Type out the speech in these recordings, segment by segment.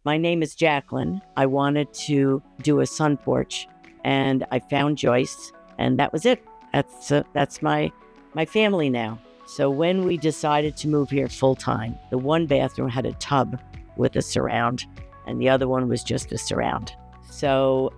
My name is Jacqueline. I wanted to do a sun porch, and I found Joyce, and that was it. That's my family now. So when we decided to move here full time, the one bathroom had a tub with a surround, and the other one was just a surround. So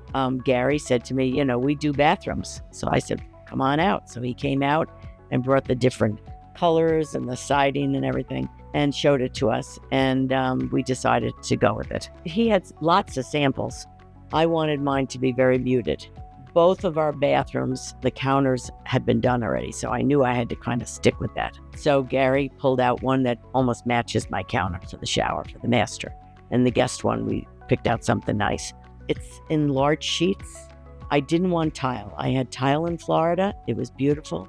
Gary said to me, we do bathrooms. So I said, come on out. So he came out and brought the different colors and the siding and everything and showed it to us. And we decided to go with it. He had lots of samples. I wanted mine to be very muted. Both of our bathrooms, the counters had been done already. So I knew I had to kind of stick with that. So Gary pulled out one that almost matches my counter for the shower, for the master. And the guest one, we picked out something nice. It's in large sheets. I didn't want tile. I had tile in Florida. It was beautiful.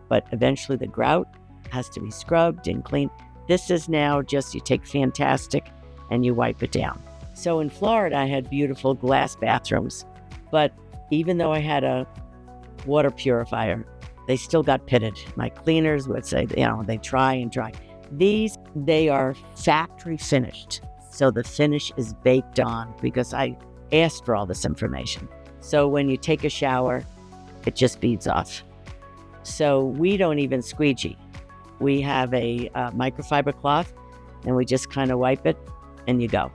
But eventually the grout has to be scrubbed and cleaned. This is now just you take Fantastic and you wipe it down. So in Florida, I had beautiful glass bathrooms. But even though I had a water purifier, they still got pitted. My cleaners would say, they try and dry. These, they are factory finished. So the finish is baked on because I asked for all this information. So when you take a shower, it just beads off. So we don't even squeegee. We have a microfiber cloth and we just kind of wipe it and you go.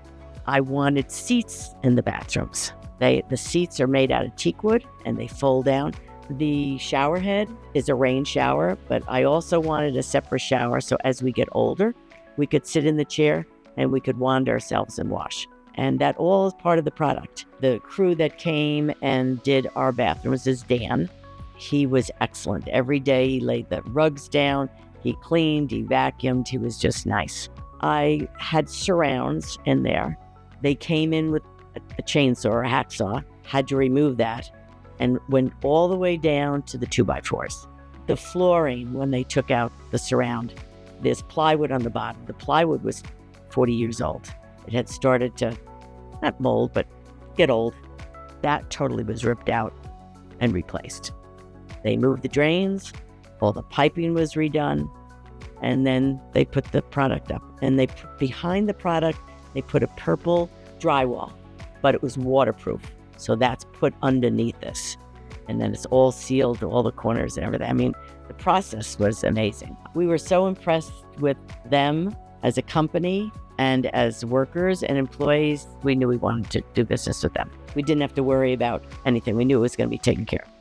I wanted seats in the bathrooms. The seats are made out of teak wood and they fold down. The shower head is a rain shower, but I also wanted a separate shower. So as we get older, we could sit in the chair and we could wand ourselves and wash. And that all is part of the product. The crew that came and did our bathrooms is Dan. He was excellent. Every day he laid the rugs down, he cleaned, he vacuumed, he was just nice. I had surrounds in there. They came in with a chainsaw or a hacksaw, had to remove that, and went all the way down to the 2x4s. The flooring, when they took out the surround, there's plywood on the bottom. The plywood was 40 years old. It had started to, not mold, but get old. That totally was ripped out and replaced. They moved the drains, all the piping was redone, and then they put the product up. And behind the product, they put a purple drywall, but it was waterproof. So that's put underneath this. And then it's all sealed, all the corners and everything. I mean, the process was amazing. We were so impressed with them as a company and as workers and employees. We knew we wanted to do business with them. We didn't have to worry about anything. We knew it was going to be taken care of.